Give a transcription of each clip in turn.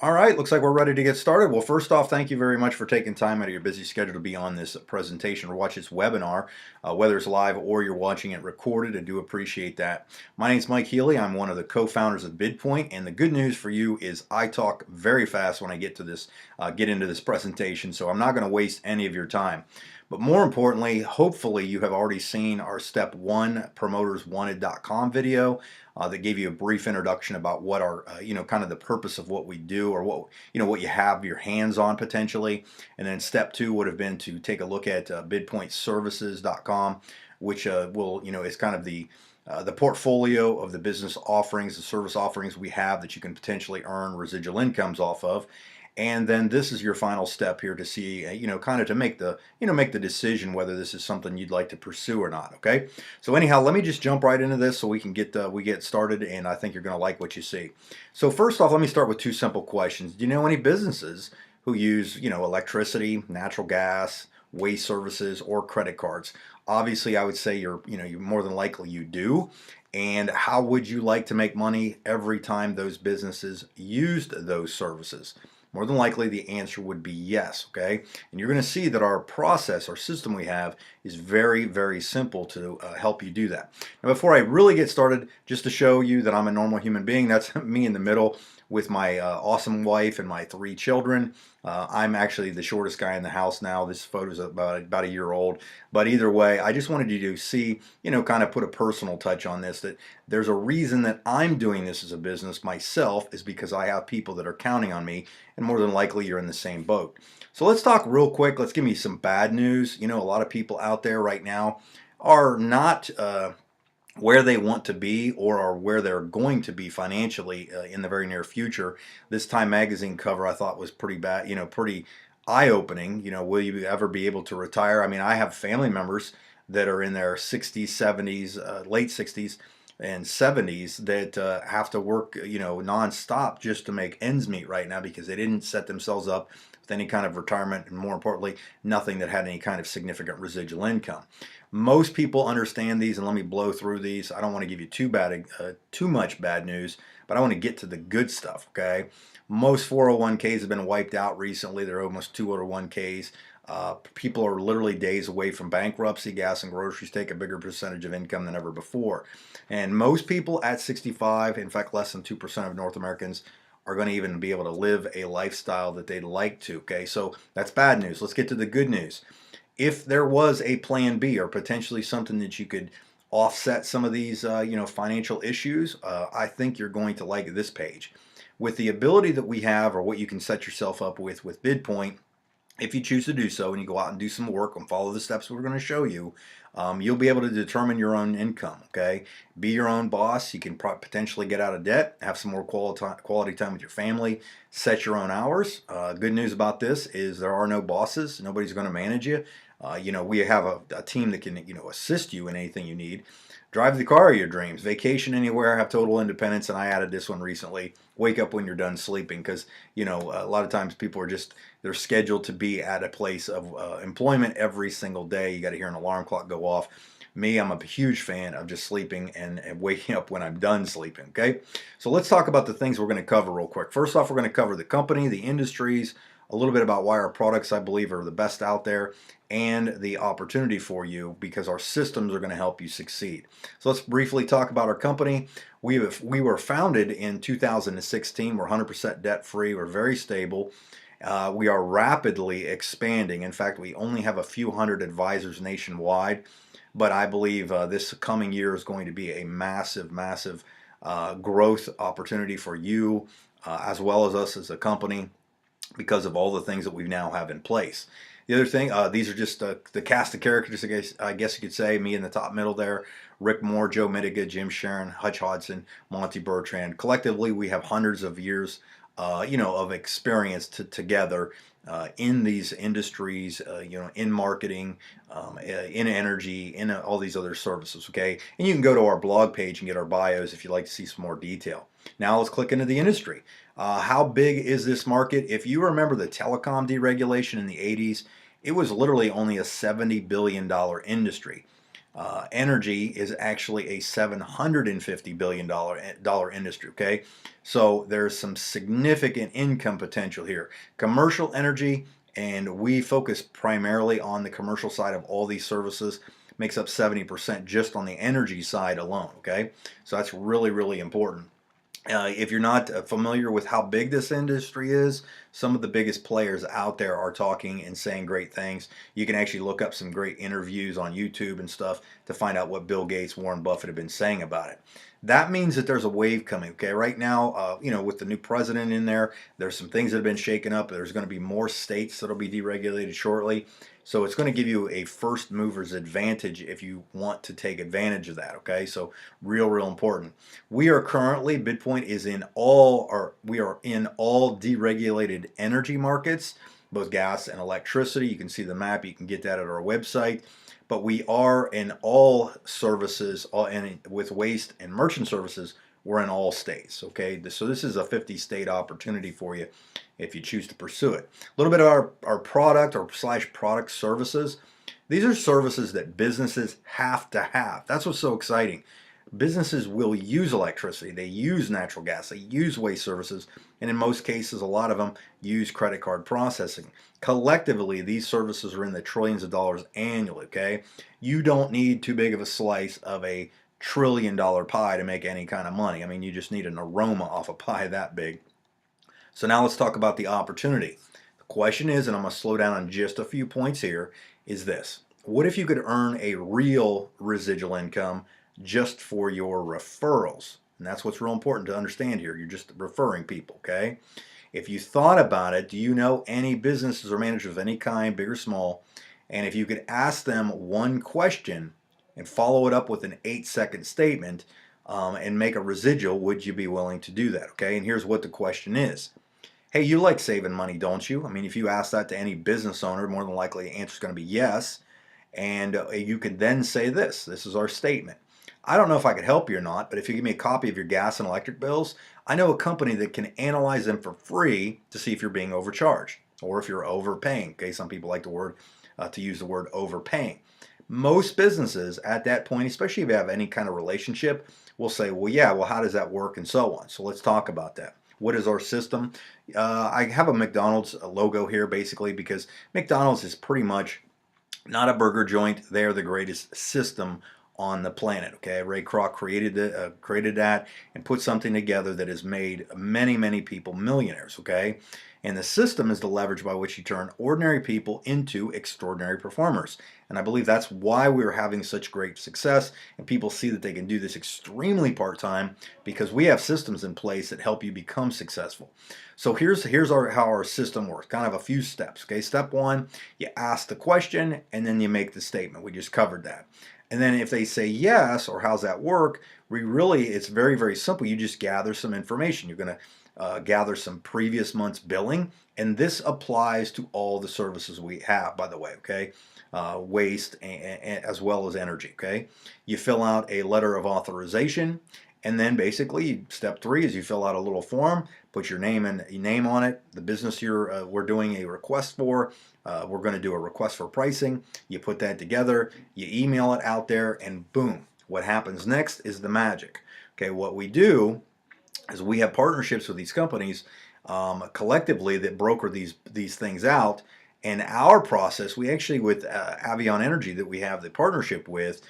All right, looks like we're ready to get started. Well, first off, thank you very much for taking time out of your busy schedule to be on this presentation or watch this webinar, whether it's live or you're watching it recorded. I do appreciate that. My name is Mike Healy. I'm one of the co-founders of BIdpoint, and the good news for you is I talk very fast when I get to this, get into this presentation, so I'm not going to waste any of your time. But more importantly, hopefully you have already seen our step one promoterswanted.com video that gave you a brief introduction about what our, kind of the purpose of what we do, or what you have your hands on potentially. And then step two would have been to take a look at bidpointservices.com, which is kind of the portfolio of the business offerings, the service offerings we have that you can potentially earn residual incomes off of. And then this is your final step here to see, kind of to make the decision whether this is something you'd like to pursue or not. Okay. So anyhow, let me just jump right into this so we can get started, and I think you're going to like what you see. So first off, let me start with two simple questions. Do you know any businesses who use, electricity, natural gas, waste services, or credit cards? Obviously, I would say you more than likely you do. And how would you like to make money every time those businesses used those services? More than likely, the answer would be yes, okay? And you're going to see that our process, our system we have, is very, very simple to help you do that. Now, before I really get started, just to show you that I'm a normal human being, that's me in the middle with my awesome wife and my three children. I'm actually the shortest guy in the house now. This photo's about a year old. But either way, I just wanted you to see, kind of put a personal touch on this, that there's a reason that I'm doing this as a business myself, is because I have people that are counting on me, and more than likely you're in the same boat. So let's talk real quick. Let's give me some bad news. A lot of people out there right now are not where they want to be, or are where they're going to be financially in the very near future. This Time magazine cover I thought was pretty bad, pretty eye-opening. Will you ever be able to retire? I mean, I have family members that are in their 60s, 70s, late 60s and 70s that have to work, nonstop just to make ends meet right now, because they didn't set themselves up with any kind of retirement, and more importantly, nothing that had any kind of significant residual income. Most people understand these, and let me blow through these. I don't want to give you too much bad news, but I want to get to the good stuff, okay? Most 401ks have been wiped out recently. There are almost 201ks. People are literally days away from bankruptcy. Gas and groceries take a bigger percentage of income than ever before. And most people at 65, in fact, less than 2% of North Americans, are going to even be able to live a lifestyle that they'd like to, okay? So that's bad news. Let's get to the good news. If there was a plan B, or potentially something that you could offset some of these, financial issues, I think you're going to like this page. With the ability that we have, or what you can set yourself up with BIdpoint, if you choose to do so and you go out and do some work and follow the steps we're going to show you, you'll be able to determine your own income, okay? Be your own boss. You can potentially get out of debt, have some more quality time with your family, set your own hours. Good news about this is there are no bosses. Nobody's going to manage you. We have a team that can, assist you in anything you need. Drive the car of your dreams, vacation anywhere, have total independence, and I added this one recently. Wake up when you're done sleeping, because a lot of times people are they're scheduled to be at a place of employment every single day. You got to hear an alarm clock go off. Me, I'm a huge fan of just sleeping and waking up when I'm done sleeping. Okay, so let's talk about the things we're going to cover real quick. First off, we're going to cover the company, the industries, a little bit about why our products, I believe, are the best out there, and the opportunity for you, because our systems are going to help you succeed. So let's briefly talk about our company. We were founded in 2016. We're 100% debt free. We're very stable. We are rapidly expanding. In fact, we only have a few hundred advisors nationwide, but I believe this coming year is going to be a massive, massive growth opportunity for you, as well as us as a company, because of all the things that we now have in place. The other thing, these are just the cast of characters, I guess you could say. Me in the top middle there, Rick Moore, Joe Mitiga, Jim Sharon, Hutch Hodson, Monty Bertrand. Collectively, we have hundreds of years, of experience together in these industries, in marketing, in energy, in all these other services, okay? And you can go to our blog page and get our bios if you'd like to see some more detail. Now let's click into the industry. How big is this market? If you remember the telecom deregulation in the 80s, it was literally only a $70 billion industry. Energy is actually a $750 billion industry, okay? So there's some significant income potential here. Commercial energy, and we focus primarily on the commercial side of all these services, makes up 70% just on the energy side alone, okay? So that's really, really important. If you're not familiar with how big this industry is, some of the biggest players out there are talking and saying great things. You can actually look up some great interviews on YouTube and stuff to find out what Bill Gates, Warren Buffett have been saying about it. That means that there's a wave coming. Okay, right now, with the new president in there, there's some things that have been shaken up. There's going to be more states that'll be deregulated shortly. So it's going to give you a first mover's advantage if you want to take advantage of that. Okay, so real important. We are currently, BIdpoint is in all, or we are in all deregulated energy markets, both gas and electricity. You can see the map. You can get that at our website. But we are in all services, and with waste and merchant services, we're in all states. Okay, so this is a 50-state opportunity for you if you choose to pursue it. A little bit of our product or slash product services. These are services that businesses have to have. That's what's so exciting. Businesses will use electricity, they use natural gas, they use waste services, and in most cases, a lot of them use credit card processing. Collectively, these services are in the trillions of dollars annually, okay? You don't need too big of a slice of a trillion-dollar pie to make any kind of money. I mean, you just need an aroma off a pie that big. So now let's talk about the opportunity. The question is, and I'm going to slow down on just a few points here, is this. What if you could earn a real residual income just for your referrals? And that's what's real important to understand here. You're just referring people, okay? If you thought about it, do you know any businesses or managers of any kind, big or small, and if you could ask them one question and follow it up with an 8-second statement and make a residual, would you be willing to do that, okay? And here's what the question is. Hey, you like saving money, don't you? I mean, if you ask that to any business owner, more than likely the answer is going to be yes. And you can then say this. This is our statement. I don't know if I could help you or not, but if you give me a copy of your gas and electric bills, I know a company that can analyze them for free to see if you're being overcharged or if you're overpaying. Okay, some people like to use the word overpaying. Most businesses at that point, especially if you have any kind of relationship, will say, well, yeah, well, how does that work and so on. So let's talk about that. What is our system? I have a McDonald's logo here basically because McDonald's is pretty much not a burger joint. They're the greatest system on the planet. Okay, Ray Kroc created that and put something together that has made many people millionaires. Okay, and the system is the leverage by which you turn ordinary people into extraordinary performers. And I believe that's why we're having such great success, and people see that they can do this extremely part-time because we have systems in place that help you become successful. So here's how our system works, kind of a few steps. Okay, step one, you ask the question and then you make the statement. We just covered that. And then if they say yes, or how's that work, it's very simple. You just gather some information. You're going to gather some previous month's billing, and this applies to all the services we have, by the way, okay? Waste as well as energy, okay? You fill out a letter of authorization, and then basically step 3 is you fill out a little form, put your name on it, the business we're doing a request for. We're going to do a request for pricing. You put that together, you email it out there, and boom. What happens next is the magic. Okay, what we do is we have partnerships with these companies collectively that broker these things out. And our process, we actually, with Avion Energy that we have the partnership with,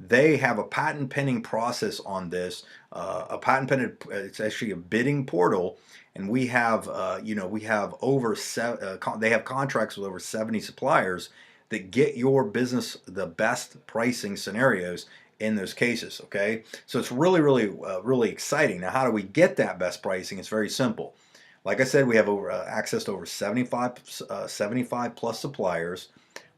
they have a patent pending process on this. It's actually a bidding portal, and we have, they have contracts with over 70 suppliers that get your business the best pricing scenarios in those cases. Okay, so it's really exciting. Now, how do we get that best pricing? It's very simple. Like I said, we have access to over 75 plus suppliers.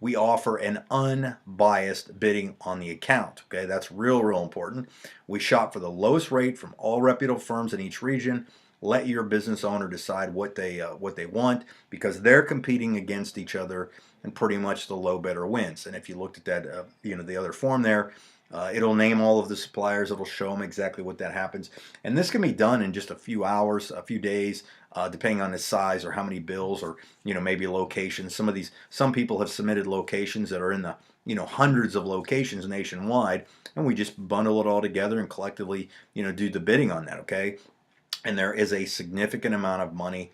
We offer an unbiased bidding on the account. Okay, that's real important. We shop for the lowest rate from all reputable firms in each region. Let your business owner decide what they want, because they're competing against each other, and pretty much the low bidder wins. And if you looked at that, the other form there, it'll name all of the suppliers. It'll show them exactly what that happens. And this can be done in just a few hours, a few days, depending on the size or how many bills or maybe locations. Some people have submitted locations that are in the hundreds of locations nationwide, and we just bundle it all together and collectively, do the bidding on that, okay? And there is a significant amount of money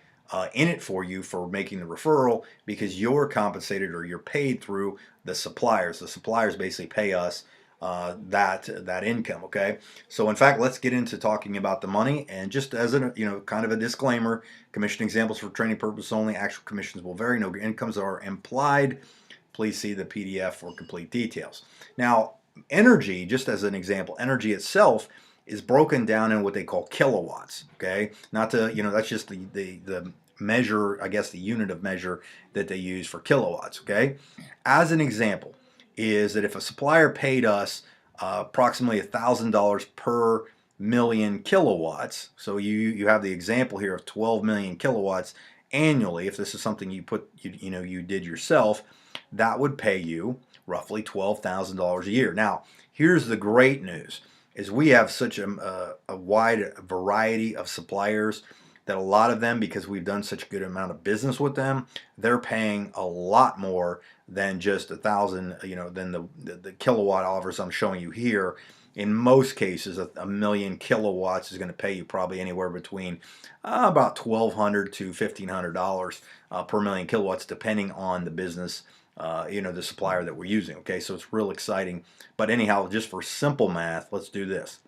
in it for you for making the referral, because you're compensated or you're paid through the suppliers. The suppliers basically pay us that income. Okay, so in fact, let's get into talking about the money. And just as a kind of a disclaimer, commission examples for training purposes only. Actual commissions will vary. No incomes are implied. Please see the PDF for complete details. Now, energy, just as an example, energy itself is broken down in what they call kilowatts. Okay, not to that's just the measure, I guess, the unit of measure that they use for kilowatts. Okay, as an example, is that if a supplier paid us approximately $1,000 per million kilowatts, so you have the example here of 12 million kilowatts annually. If this is something you did yourself, that would pay you roughly $12,000 a year. Now, here's the great news: is we have such a wide variety of suppliers that a lot of them, because we've done such a good amount of business with them, they're paying a lot more than just 1,000, than the kilowatt hours I'm showing you here. In most cases, a million kilowatts is going to pay you probably anywhere between about $1,200 to $1,500 per million kilowatts, depending on the business, the supplier that we're using. Okay, so it's real exciting. But anyhow, just for simple math, let's do this.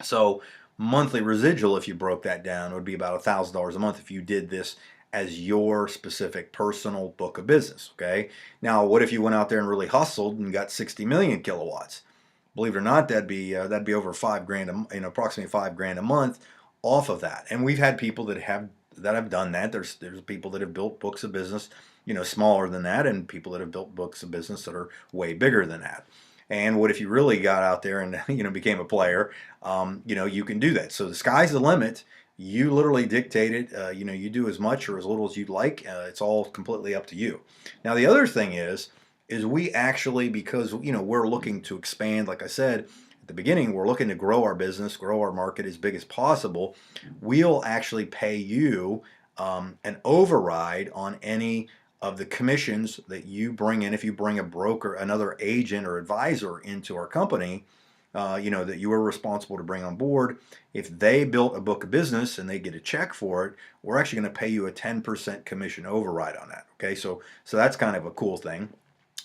So monthly residual, if you broke that down, would be about $1,000 a month if you did this as your specific personal book of business. Okay. Now, what if you went out there and really hustled and got 60 million kilowatts? Believe it or not, that'd be over $5,000, approximately $5,000 a month off of that. And we've had people that have done that. There's people that have built books of business, smaller than that, and people that have built books of business that are way bigger than that. And what if you really got out there and became a player? You can do that. So the sky's the limit. You literally dictate it. You do as much or as little as you'd like. It's all completely up to you. Now the other thing is we actually, because we're looking to expand. Like I said at the beginning, we're looking to grow our business, grow our market as big as possible. We'll actually pay you an override on any of the commissions that you bring in. If you bring a broker, another agent or advisor into our company, that you are responsible to bring on board, if they built a book of business and they get a check for it, we're actually going to pay you a 10% commission override on that. Okay, so that's kind of a cool thing.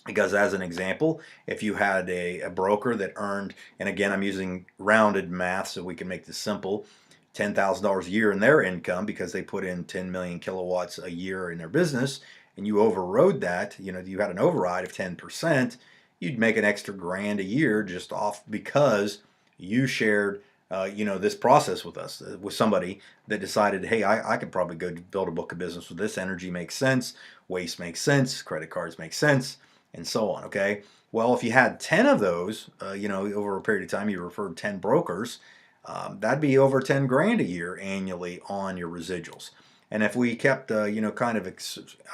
Because as an example, if you had a broker that earned, and again, I'm using rounded math so we can make this simple, $10,000 a year in their income because they put in 10 million kilowatts a year in their business, and you overrode that, you had an override of 10%, you'd make an extra grand a year just off because you shared this process with us, with somebody that decided, hey, I could probably go build a book of business with this. Energy makes sense, waste makes sense, credit cards make sense, and so on. Okay, well, if you had 10 of those, over a period of time, you referred 10 brokers, that'd be over 10 grand a year annually on your residuals. And if we kept, kind of,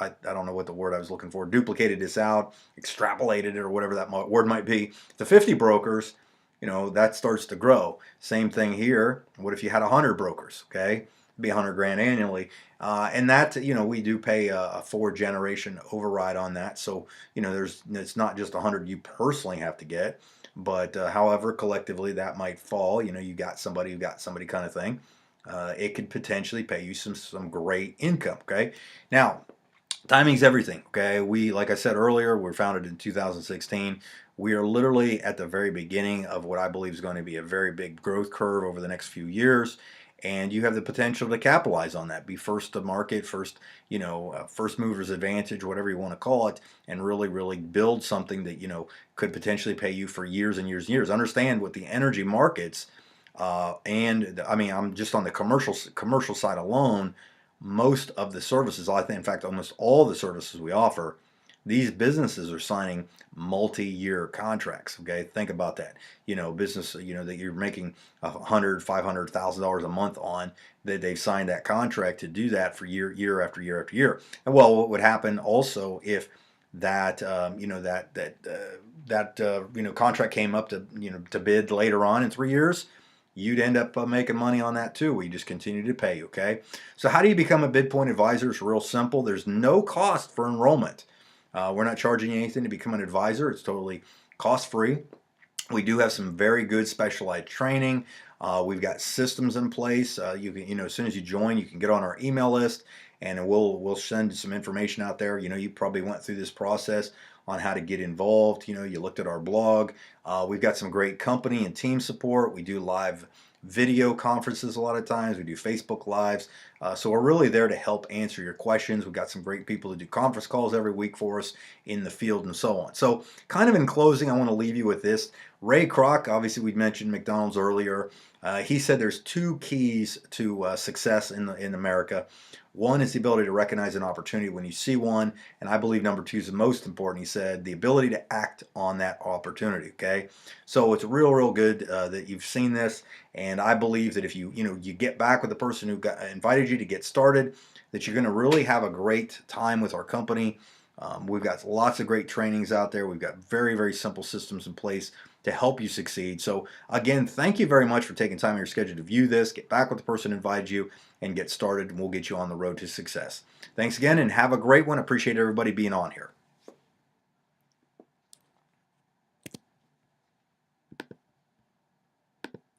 I don't know what the word I was looking for, duplicated this out, extrapolated it, or whatever that word might be, to 50 brokers, that starts to grow. Same thing here. What if you had 100 brokers? Okay, it'd be 100 grand annually. And that, we do pay a 4-generation override on that. So, it's not just 100 you personally have to get, but however, collectively that might fall. You got somebody who got somebody kind of thing. It could potentially pay you some great income. Okay, now timing's everything. Okay, like I said earlier, we're founded in 2016. We are literally at the very beginning of what I believe is going to be a very big growth curve over the next few years, and you have the potential to capitalize on that. Be first to market, first mover's advantage, whatever you want to call it, and really build something that could potentially pay you for years and years and years. Understand what the energy markets. And I mean, I'm just on the commercial side alone. Most of the services, I think, in fact, almost all the services we offer, these businesses are signing multi-year contracts. Okay, think about that. Business, that you're making $500,000 a month on, that they've signed that contract to do that for year after year after year. And well, what would happen also if that contract came up to bid later on in 3 years? You'd end up making money on that too. We just continue to pay you. Okay, so how do you become a BIdpoint advisor? It's real simple. There's no cost for enrollment. We're not charging you anything to become an advisor. It's totally cost-free. We do have some very good specialized training. We've got systems in place. You can, as soon as you join, you can get on our email list, and we'll send some information out there. You probably went through this process on how to get involved. You looked at our blog. We've got some great company and team support. We do live video conferences a lot of times. We do Facebook Lives. So we're really there to help answer your questions. We've got some great people that do conference calls every week for us in the field and so on. So kind of in closing, I want to leave you with this. Ray Kroc, obviously we mentioned McDonald's earlier. He said there's two keys to success in America. One is the ability to recognize an opportunity when you see one, and I believe number two is the most important. He said the ability to act on that opportunity. Okay, so it's real good that you've seen this, and I believe that if you get back with the person who invited you to get started, that you're going to really have a great time with our company. We've got lots of great trainings out there. We've got very simple systems in place to help you succeed. So again, thank you very much for taking time in your schedule to view this. Get back with the person who invited you and get started, and we'll get you on the road to success. Thanks again, and have a great one. Appreciate everybody being on here.